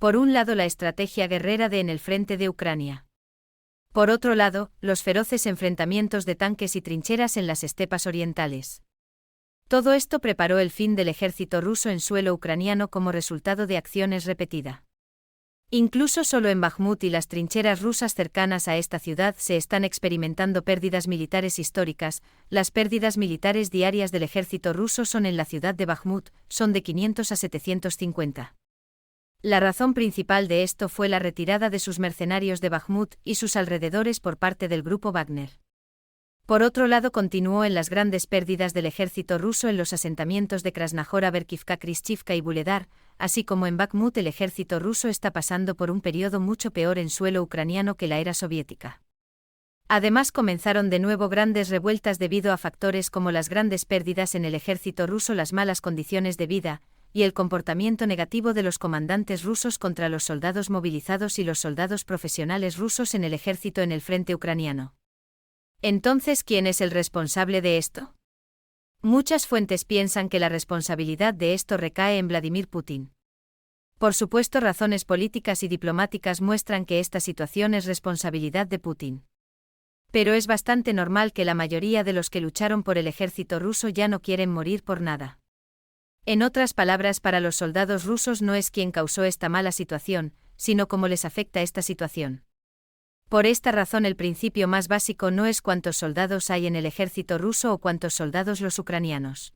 Por un lado, la estrategia guerrera en el frente de Ucrania. Por otro lado, los feroces enfrentamientos de tanques y trincheras en las estepas orientales. Todo esto preparó el fin del ejército ruso en suelo ucraniano como resultado de acciones repetidas. Incluso solo en Bakhmut y las trincheras rusas cercanas a esta ciudad se están experimentando pérdidas militares históricas. Las pérdidas militares diarias del ejército ruso en la ciudad de Bakhmut son de 500 a 750. La razón principal de esto fue la retirada de sus mercenarios de Bakhmut y sus alrededores por parte del grupo Wagner. Por otro lado, continuó en las grandes pérdidas del ejército ruso en los asentamientos de Krasnahora, Berkivka, Krishchivka y Vuhledar, así como en Bakhmut. El ejército ruso está pasando por un periodo mucho peor en suelo ucraniano que la era soviética. Además, comenzaron de nuevo grandes revueltas debido a factores como las grandes pérdidas en el ejército ruso, las malas condiciones de vida, y el comportamiento negativo de los comandantes rusos contra los soldados movilizados y los soldados profesionales rusos en el ejército en el frente ucraniano. Entonces, ¿quién es el responsable de esto? Muchas fuentes piensan que la responsabilidad de esto recae en Vladimir Putin. Por supuesto, razones políticas y diplomáticas muestran que esta situación es responsabilidad de Putin. Pero es bastante normal que la mayoría de los que lucharon por el ejército ruso ya no quieren morir por nada. En otras palabras, para los soldados rusos no es quien causó esta mala situación, sino cómo les afecta esta situación. Por esta razón, el principio más básico no es cuántos soldados hay en el ejército ruso o cuántos soldados los ucranianos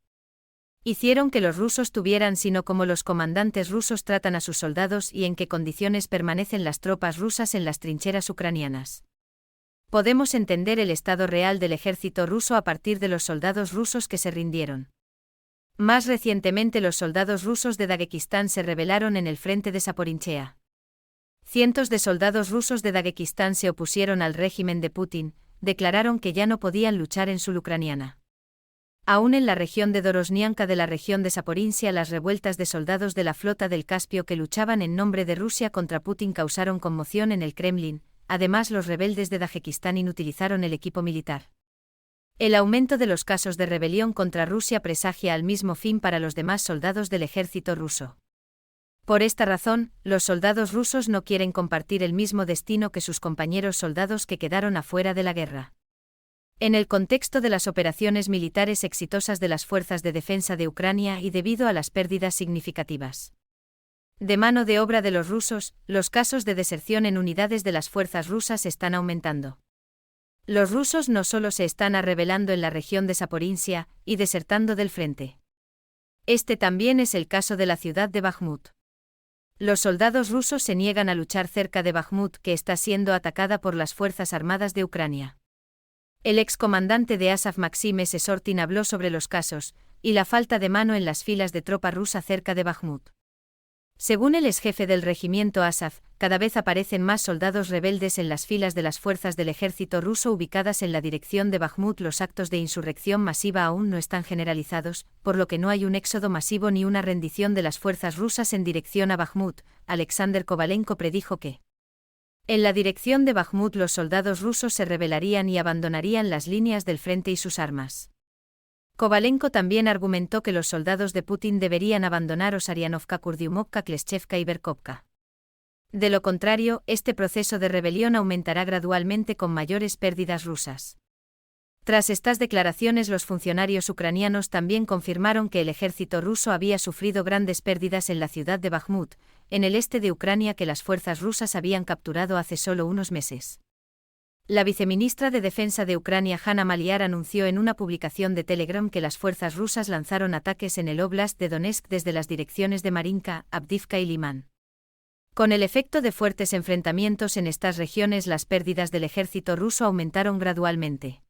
hicieron que los rusos tuvieran, sino cómo los comandantes rusos tratan a sus soldados y en qué condiciones permanecen las tropas rusas en las trincheras ucranianas. Podemos entender el estado real del ejército ruso a partir de los soldados rusos que se rindieron. Más recientemente, los soldados rusos de Daguestán se rebelaron en el frente de Zaporinchea. Cientos de soldados rusos de Daguestán se opusieron al régimen de Putin, declararon que ya no podían luchar en sul ucraniana. Aún en la región de Dorosnianka de la región de Zaporinsia, las revueltas de soldados de la flota del Caspio que luchaban en nombre de Rusia contra Putin causaron conmoción en el Kremlin. Además, los rebeldes de Dagestán inutilizaron el equipo militar. El aumento de los casos de rebelión contra Rusia presagia al mismo fin para los demás soldados del ejército ruso. Por esta razón, los soldados rusos no quieren compartir el mismo destino que sus compañeros soldados que quedaron afuera de la guerra. En el contexto de las operaciones militares exitosas de las fuerzas de defensa de Ucrania y debido a las pérdidas significativas de mano de obra de los rusos, los casos de deserción en unidades de las fuerzas rusas están aumentando. Los rusos no solo se están rebelando en la región de Zaporinsia y desertando del frente. Este también es el caso de la ciudad de Bakhmut. Los soldados rusos se niegan a luchar cerca de Bakhmut, que está siendo atacada por las Fuerzas Armadas de Ucrania. El excomandante de Azov Maxim Sesortin habló sobre los casos y la falta de mano en las filas de tropa rusa cerca de Bakhmut. Según el exjefe del regimiento Azov, cada vez aparecen más soldados rebeldes en las filas de las fuerzas del ejército ruso ubicadas en la dirección de Bakhmut. Los actos de insurrección masiva aún no están generalizados, por lo que no hay un éxodo masivo ni una rendición de las fuerzas rusas en dirección a Bakhmut. Alexander Kovalenko predijo que en la dirección de Bakhmut los soldados rusos se rebelarían y abandonarían las líneas del frente y sus armas. Kovalenko también argumentó que los soldados de Putin deberían abandonar Osarianovka, Kurdiumovka, Kleshchevka y Berkovka. De lo contrario, este proceso de rebelión aumentará gradualmente con mayores pérdidas rusas. Tras estas declaraciones, los funcionarios ucranianos también confirmaron que el ejército ruso había sufrido grandes pérdidas en la ciudad de Bakhmut, en el este de Ucrania, que las fuerzas rusas habían capturado hace solo unos meses. La viceministra de Defensa de Ucrania, Hanna Maliar, anunció en una publicación de Telegram que las fuerzas rusas lanzaron ataques en el Oblast de Donetsk desde las direcciones de Marinka, Avdiivka y Liman. Con el efecto de fuertes enfrentamientos en estas regiones, las pérdidas del ejército ruso aumentaron gradualmente.